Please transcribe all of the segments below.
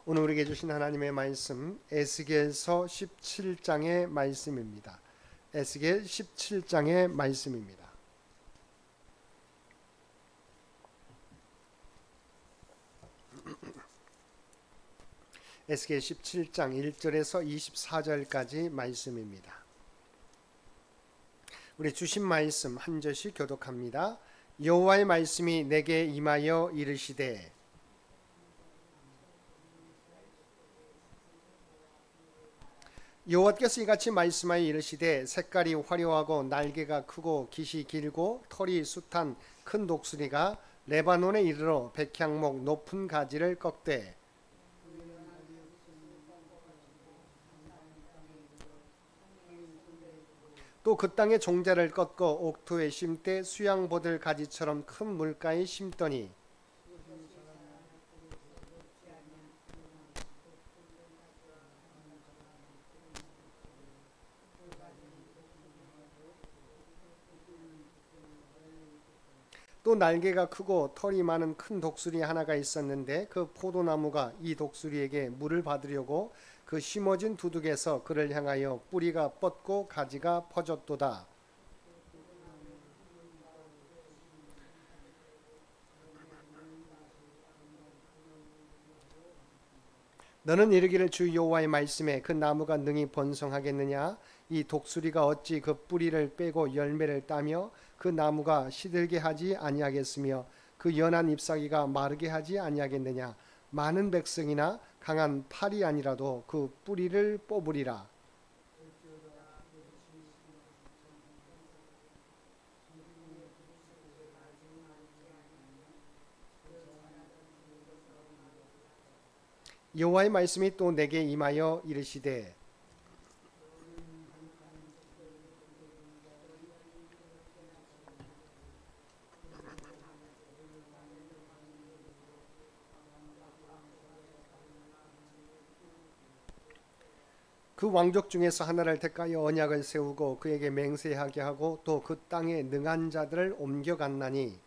오늘 우리에게 주신 하나님의 말씀 에스겔서 17장의 말씀입니다. 에스겔 17장의 말씀입니다. 에스겔 17장 1절에서 24절까지 말씀입니다. 우리 주신 말씀 한 절씩 교독합니다. 여호와의 말씀이 내게 임하여 이르시되 여호와께서 이같이 말씀하여 이르시되 색깔이 화려하고 날개가 크고 깃이 길고 털이 숱한 큰 독수리가 레바논에 이르러 백향목 높은 가지를 꺾되 또 그 땅의 종자를 꺾어 옥토에 심되 수양보들 가지처럼 큰 물가에 심더니 또 날개가 크고 털이 많은 큰 독수리 하나가 있었는데 그 포도나무가 이 독수리에게 물을 받으려고 그 심어진 두둑에서 그를 향하여 뿌리가 뻗고 가지가 퍼졌도다. 너는 이르기를 주 여호와의 말씀에 그 나무가 능히 번성하겠느냐? 이 독수리가 어찌 그 뿌리를 빼고 열매를 따며 그 나무가 시들게 하지 아니하겠으며 그 연한 잎사귀가 마르게 하지 아니하겠느냐? 많은 백성이나 강한 팔이 아니라도 그 뿌리를 뽑으리라. 여호와의 말씀이 또 내게 임하여 이르시되 그 왕족 중에서 하나를 택하여 언약을 세우고 그에게 맹세하게 하고 또 그 땅에 능한 자들을 옮겨갔나니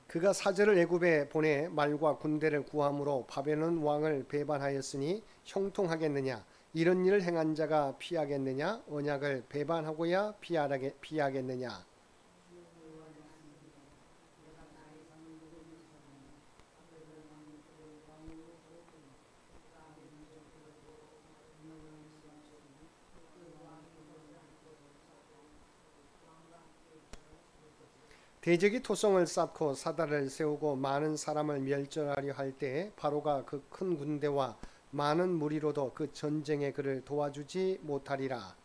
그가 사절을 애굽에 보내 말과 군대를 구함으로 바벨론 왕을 배반하였으니 형통하겠느냐? 이런 일을 행한 자가 피하겠느냐? 언약을 배반하고야 피하겠느냐? 대적이 토성을 쌓고 사다를 세우고 많은 사람을 멸절하려 할 때에 바로가 그 큰 군대와 많은 무리로도 그 전쟁에 그를 도와주지 못하리라.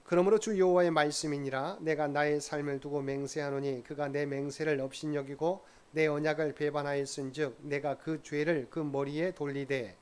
그러므로 주 여호와의 말씀이니라. 내가 나의 삶을 두고 맹세하노니 그가 내 맹세를 업신여기고 내 언약을 배반하였은즉 내가 그 죄를 그 머리에 돌리되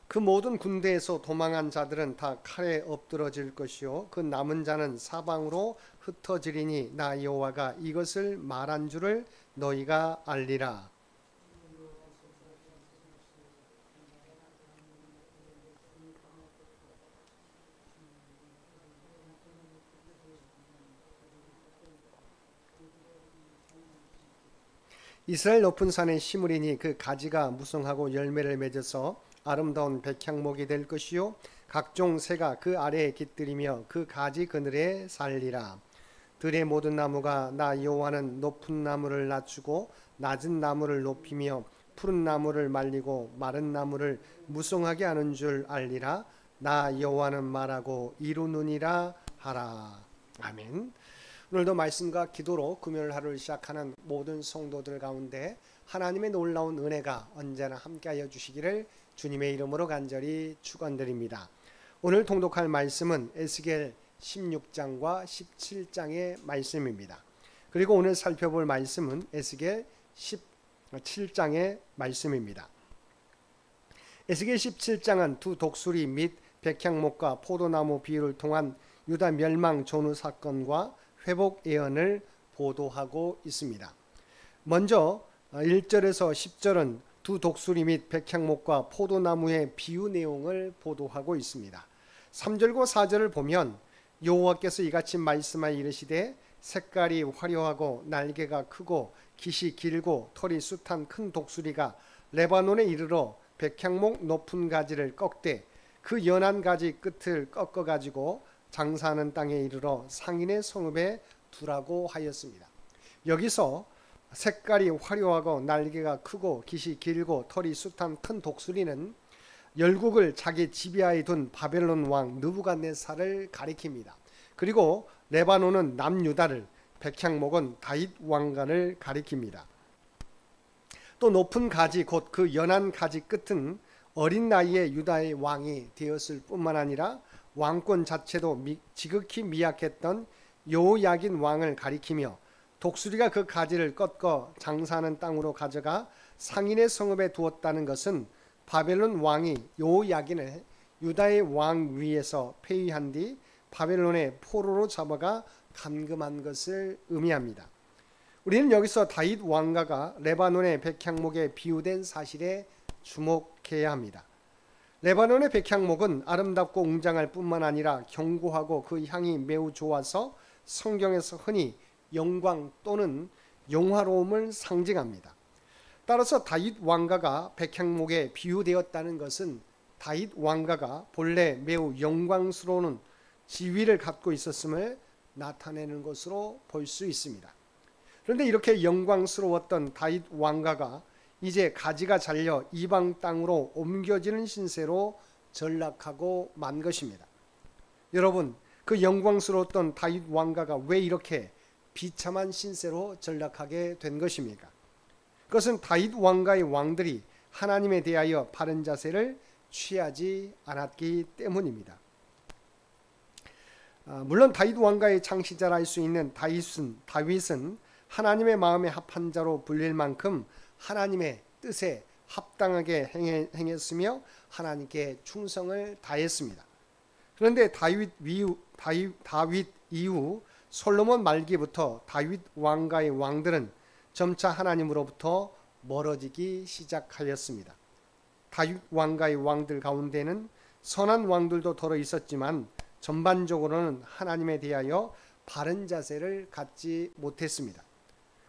그 모든 군대에서 도망한 자들은 다 칼에 엎드러질 것이요 그 남은 자는 사방으로 흩어지리니 나 여호와가 이것을 말한 줄을 너희가 알리라. 이스라엘 높은 산에 심으리니 그 가지가 무성하고 열매를 맺어서 아름다운 백향목이 될 것이요 각종 새가 그 아래에 깃들이며 그 가지 그늘에 살리라. 들의 모든 나무가 나 여호와는 높은 나무를 낮추고 낮은 나무를 높이며 푸른 나무를 말리고 마른 나무를 무성하게 하는 줄 알리라. 나 여호와는 말하고 이루느니라 하라. 아멘. 오늘도 말씀과 기도로 금요일 하루를 시작하는 모든 성도들 가운데 하나님의 놀라운 은혜가 언제나 함께하여 주시기를 주님의 이름으로 간절히 축원드립니다. 오늘 통독할 말씀은 에스겔 16장과 17장의 말씀입니다. 그리고 오늘 살펴볼 말씀은 에스겔 17장의 말씀입니다. 에스겔 17장은 두 독수리 및 백향목과 포도나무 비유를 통한 유다 멸망 전후 사건과 회복 예언을 보도하고 있습니다. 먼저 1절에서 10절은 두 독수리 및 백향목과 포도나무의 비유 내용을 보도하고 있습니다. 3절과 4절을 보면 여호와께서 이같이 말씀하여 이르시되 색깔이 화려하고 날개가 크고 깃이 길고 털이 숱한 큰 독수리가 레바논에 이르러 백향목 높은 가지를 꺾되 그 연한 가지 끝을 꺾어 가지고 장사하는 땅에 이르러 상인의 성읍에 두라고 하였습니다. 여기서 색깔이 화려하고 날개가 크고 깃이 길고 털이 숱한 큰 독수리는 열국을 자기 지배하에 둔 바벨론 왕 느부갓네살을 가리킵니다. 그리고 레바논은 남유다를, 백향목은 다윗 왕가를 가리킵니다. 또 높은 가지 곧 그 연한 가지 끝은 어린 나이에 유다의 왕이 되었을 뿐만 아니라 왕권 자체도 지극히 미약했던 여호야긴 왕을 가리키며 독수리가 그 가지를 꺾어 장사하는 땅으로 가져가 상인의 성읍에 두었다는 것은 바벨론 왕이 여호야긴을 유다의 왕 위에서 폐위한 뒤 바벨론의 포로로 잡아가 감금한 것을 의미합니다. 우리는 여기서 다윗 왕가가 레바논의 백향목에 비유된 사실에 주목해야 합니다. 레바논의 백향목은 아름답고 웅장할 뿐만 아니라 견고하고 그 향이 매우 좋아서 성경에서 흔히 영광 또는 영화로움을 상징합니다. 따라서 다윗 왕가가 백향목에 비유되었다는 것은 다윗 왕가가 본래 매우 영광스러운 지위를 갖고 있었음을 나타내는 것으로 볼 수 있습니다. 그런데 이렇게 영광스러웠던 다윗 왕가가 이제 가지가 잘려 이방 땅으로 옮겨지는 신세로 전락하고 만 것입니다. 여러분, 그 영광스러웠던 다윗 왕가가 왜 이렇게 비참한 신세로 전락하게 된 것입니까? 그것은 다윗 왕가의 왕들이 하나님에 대하여 바른 자세를 취하지 않았기 때문입니다. 물론 다윗 왕가의 창시자라 할 수 있는 다윗은 하나님의 마음에 합한 자로 불릴 만큼 하나님의 뜻에 합당하게 행했으며 하나님께 충성을 다했습니다. 그런데 다윗 이후 솔로몬 말기부터 다윗 왕가의 왕들은 점차 하나님으로부터 멀어지기 시작하였습니다. 다윗 왕가의 왕들 가운데는 선한 왕들도 더러 있었지만 전반적으로는 하나님에 대하여 바른 자세를 갖지 못했습니다.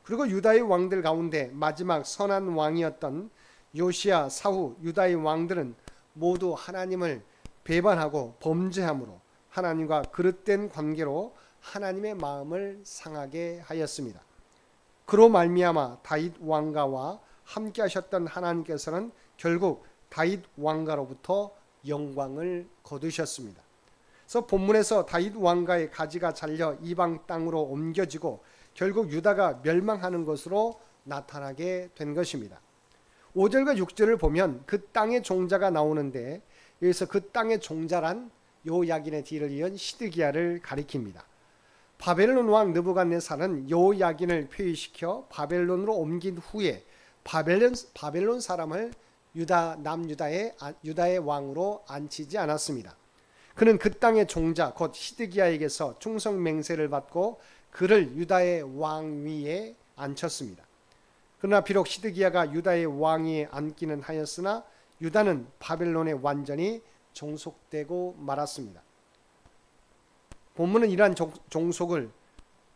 그리고 유다의 왕들 가운데 마지막 선한 왕이었던 요시야 사후 유다의 왕들은 모두 하나님을 배반하고 범죄함으로 하나님과 그릇된 관계로 하나님의 마음을 상하게 하였습니다. 그로 말미암아 다윗 왕가와 함께 하셨던 하나님께서는 결국 다윗 왕가로부터 영광을 거두셨습니다. 그래서 본문에서 다윗 왕가의 가지가 잘려 이방 땅으로 옮겨지고 결국 유다가 멸망하는 것으로 나타나게 된 것입니다. 5절과 6절을 보면 그 땅의 종자가 나오는데 여기서 그 땅의 종자란 여호야긴의 뒤를 이은 시드기야를 가리킵니다. 바벨론 왕 느부갓네살은 여호야긴을 폐위시켜 바벨론으로 옮긴 후에 바벨론 사람을 유다의 왕으로 앉히지 않았습니다. 그는 그 땅의 종자 곧 시드기야에게서 충성 맹세를 받고 그를 유다의 왕 위에 앉혔습니다. 그러나 비록 시드기야가 유다의 왕위에 앉기는 하였으나 유다는 바벨론에 완전히 종속되고 말았습니다. 본문은 이러한 종속을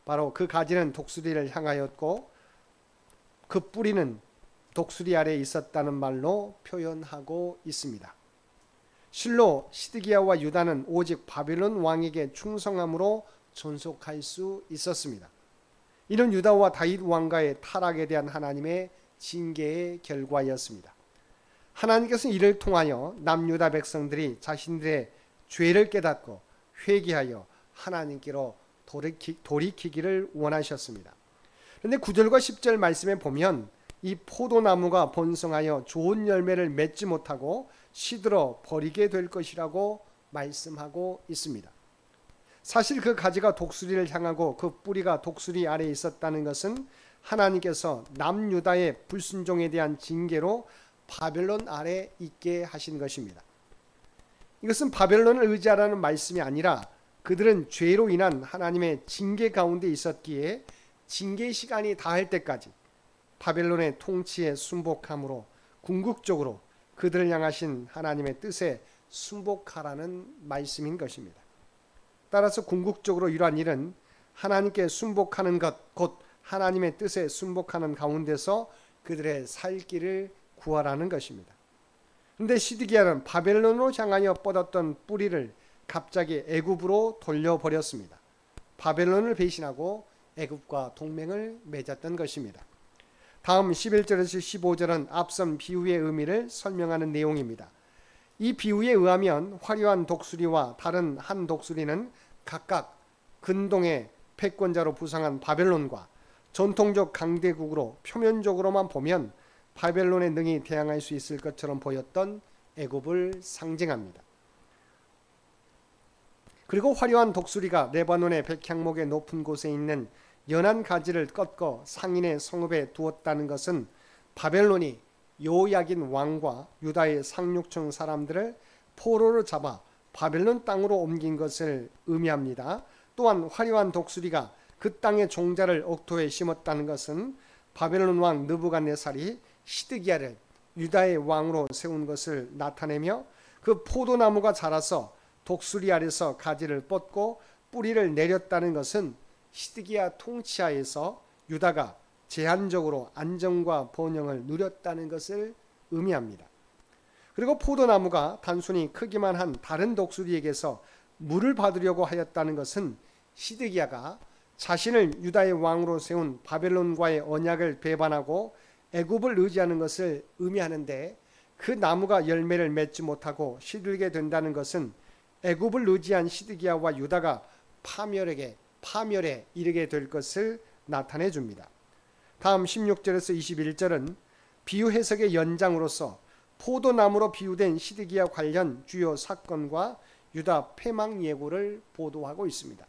바로 그 가지는 독수리를 향하였고 그 뿌리는 독수리 아래에 있었다는 말로 표현하고 있습니다. 실로 시드기야와 유다는 오직 바벨론 왕에게 충성함으로 존속할 수 있었습니다. 이는 유다와 다윗 왕가의 타락에 대한 하나님의 징계의 결과였습니다. 하나님께서는 이를 통하여 남유다 백성들이 자신들의 죄를 깨닫고 회개하여 하나님께로 돌이키기를 원하셨습니다. 그런데 9절과 10절 말씀에 보면 이 포도나무가 번성하여 좋은 열매를 맺지 못하고 시들어 버리게 될 것이라고 말씀하고 있습니다. 사실 그 가지가 독수리를 향하고 그 뿌리가 독수리 아래에 있었다는 것은 하나님께서 남유다의 불순종에 대한 징계로 바벨론 아래 있게 하신 것입니다. 이것은 바벨론을 의지하라는 말씀이 아니라 그들은 죄로 인한 하나님의 징계 가운데 있었기에 징계 시간이 다할 때까지 바벨론의 통치에 순복함으로 궁극적으로 그들을 향하신 하나님의 뜻에 순복하라는 말씀인 것입니다. 따라서 궁극적으로 이러한 일은 하나님께 순복하는 것, 곧 하나님의 뜻에 순복하는 가운데서 그들의 살 길을 구하라는 것입니다. 그런데 시드기야는 바벨론으로 향하여 뻗었던 뿌리를 갑자기 애굽으로 돌려버렸습니다. 바벨론을 배신하고 애굽과 동맹을 맺었던 것입니다. 다음 11절에서 15절은 앞선 비유의 의미를 설명하는 내용입니다. 이 비유에 의하면 화려한 독수리와 다른 한 독수리는 각각 근동의 패권자로 부상한 바벨론과 전통적 강대국으로 표면적으로만 보면 바벨론의 능히 대항할 수 있을 것처럼 보였던 애굽을 상징합니다. 그리고 화려한 독수리가 레바논의 백향목의 높은 곳에 있는 연한 가지를 꺾어 상인의 성읍에 두었다는 것은 바벨론이 요야긴 왕과 유다의 상륙층 사람들을 포로로 잡아 바벨론 땅으로 옮긴 것을 의미합니다. 또한 화려한 독수리가 그 땅의 종자를 옥토에 심었다는 것은 바벨론 왕 느부갓네살이 시드기야를 유다의 왕으로 세운 것을 나타내며 그 포도나무가 자라서 독수리 아래서 가지를 뻗고 뿌리를 내렸다는 것은 시드기야 통치하에서 유다가 제한적으로 안정과 번영을 누렸다는 것을 의미합니다. 그리고 포도나무가 단순히 크기만 한 다른 독수리에게서 물을 받으려고 하였다는 것은 시드기야가 자신을 유다의 왕으로 세운 바벨론과의 언약을 배반하고 애굽을 의지하는 것을 의미하는데, 그 나무가 열매를 맺지 못하고 시들게 된다는 것은 애굽을 의지한 시드기야와 유다가 파멸에 이르게 될 것을 나타내 줍니다. 다음 16절에서 21절은 비유 해석의 연장으로서 포도나무로 비유된 시드기야 관련 주요 사건과 유다 패망 예고를 보도하고 있습니다.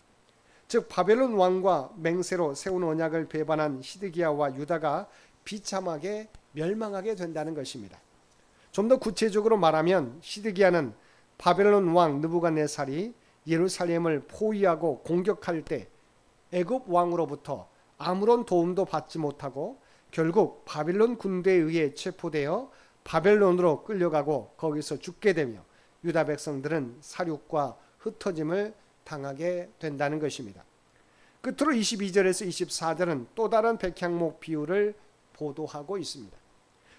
즉 바벨론 왕과 맹세로 세운 언약을 배반한 시드기야와 유다가 비참하게 멸망하게 된다는 것입니다. 좀 더 구체적으로 말하면 시드기야는 바벨론 왕 느부갓네살이 예루살렘을 포위하고 공격할 때 애굽 왕으로부터 아무런 도움도 받지 못하고 결국 바벨론 군대에 의해 체포되어 바벨론으로 끌려가고 거기서 죽게 되며 유다 백성들은 사륙과 흩어짐을 당하게 된다는 것입니다. 끝으로 22절에서 24절은 또 다른 백향목 비유를 보도하고 있습니다.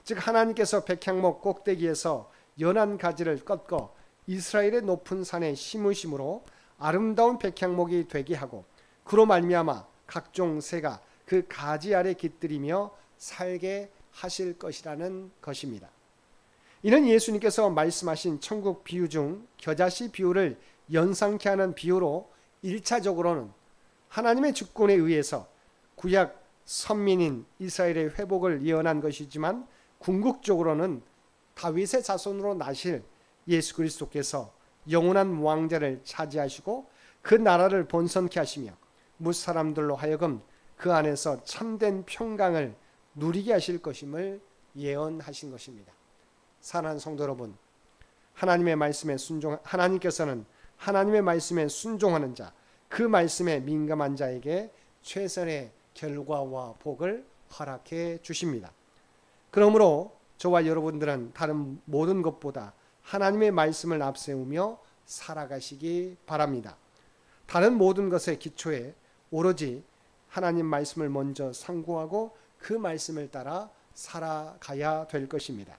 즉 하나님께서 백향목 꼭대기에서 연한 가지를 꺾어 이스라엘의 높은 산에 심으심으로 아름다운 백향목이 되게 하고 그로 말미암아 각종 새가 그 가지 아래 깃들이며 살게 하실 것이라는 것입니다. 이는 예수님께서 말씀하신 천국 비유 중 겨자씨 비유를 연상케 하는 비유로 1차적으로는 하나님의 주권에 의해서 구약 선민인 이스라엘의 회복을 예언한 것이지만 궁극적으로는 다윗의 자손으로 나실 예수 그리스도께서 영원한 왕자를 차지하시고 그 나라를 번성케 하시며 무사람들로 하여금 그 안에서 참된 평강을 누리게 하실 것임을 예언하신 것입니다. 사랑하는 성도 여러분, 하나님께서는 하나님의 말씀에 순종하는 자, 그 말씀에 민감한 자에게 최선의 결과와 복을 허락해 주십니다. 그러므로 저와 여러분들은 다른 모든 것보다 하나님의 말씀을 앞세우며 살아가시기 바랍니다. 다른 모든 것의 기초에 오로지 하나님 말씀을 먼저 상고하고 그 말씀을 따라 살아가야 될 것입니다.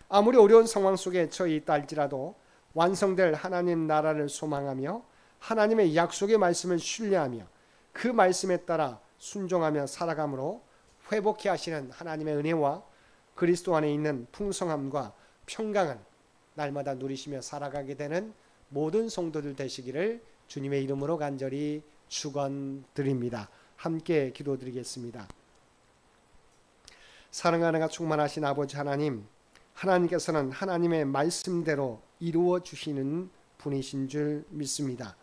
아무리 어려운 상황 속에 처해 있다 할지라도 완성될 하나님 나라를 소망하며 하나님의 약속의 말씀을 신뢰하며 그 말씀에 따라 순종하며 살아감으로 회복해 하시는 하나님의 은혜와 그리스도 안에 있는 풍성함과 평강을 날마다 누리시며 살아가게 되는 모든 성도들 되시기를 주님의 이름으로 간절히 축원드립니다. 함께 기도드리겠습니다. 사랑하는 충만하신 아버지 하나님, 하나님께서는 하나님의 말씀대로 이루어 주시는 분이신 줄 믿습니다.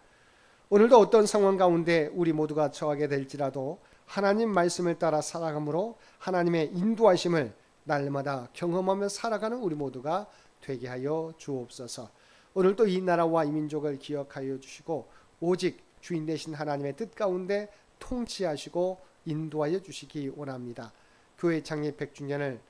오늘도 어떤 상황 가운데 우리 모두가 처하게 될지라도 하나님 말씀을 따라 살아감으로 하나님의 인도하심을 날마다 경험하며 살아가는 우리 모두가 되게 하여 주옵소서. 오늘도 이 나라와 이 민족을 기억하여 주시고 오직 주인 되신 하나님의 뜻 가운데 통치하시고 인도하여 주시기 원합니다. 교회 창립 100주년을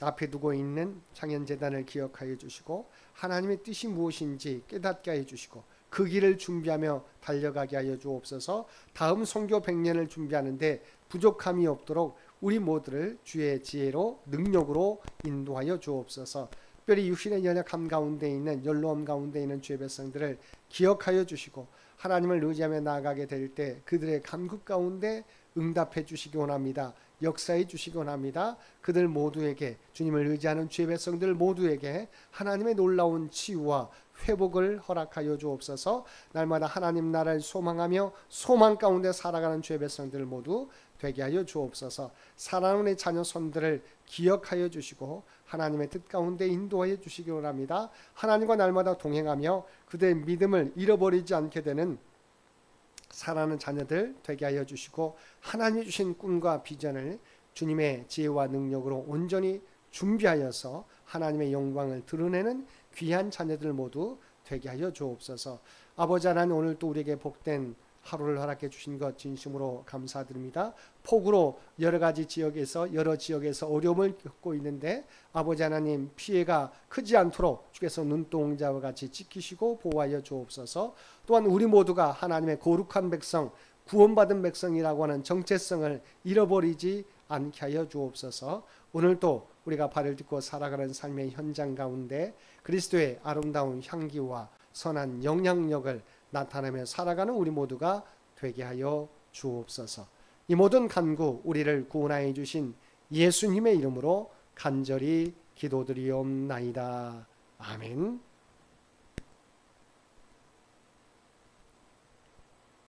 앞에 두고 있는 창현재단을 기억하여 주시고 하나님의 뜻이 무엇인지 깨닫게 하여 주시고 그 길을 준비하며 달려가게 하여 주옵소서. 다음 선교 100년을 준비하는데 부족함이 없도록 우리 모두를 주의 지혜로 능력으로 인도하여 주옵소서. 특별히 육신의 연약함 가운데 있는 연로함 가운데 있는 주의 백성들을 기억하여 주시고 하나님을 의지하며 나아가게 될 때 그들의 간구 가운데 응답해 주시기 원합니다. 역사해 주시기 원합니다. 그들 모두에게 주님을 의지하는 주의 백성들 모두에게 하나님의 놀라운 치유와 회복을 허락하여 주옵소서. 날마다 하나님 나라를 소망하며 소망 가운데 살아가는 주의 백성들 모두 되게 하여 주옵소서. 사랑하는 우리 자녀 손들을 기억하여 주시고 하나님의 뜻 가운데 인도하여 주시기 원합니다. 하나님과 날마다 동행하며 그들의 믿음을 잃어버리지 않게 되는 사랑하는 자녀들 되게 하여 주시고 하나님이 주신 꿈과 비전을 주님의 지혜와 능력으로 온전히 준비하여서 하나님의 영광을 드러내는 귀한 자녀들 모두 되게 하여 주옵소서. 아버지 하나님, 오늘 또 우리에게 복된 하루를 허락해 주신 것 진심으로 감사드립니다. 폭우로 여러 지역에서 어려움을 겪고 있는데 아버지 하나님, 피해가 크지 않도록 주께서 눈동자와 같이 지키시고 보호하여 주옵소서. 또한 우리 모두가 하나님의 거룩한 백성, 구원받은 백성이라고 하는 정체성을 잃어버리지 않게 하여 주옵소서. 오늘도 우리가 발을 딛고 살아가는 삶의 현장 가운데 그리스도의 아름다운 향기와 선한 영향력을 나타내며 살아가는 우리 모두가 되게 하여 주옵소서. 이 모든 간구 우리를 구원하여 주신 예수님의 이름으로 간절히 기도드리옵나이다. 아멘.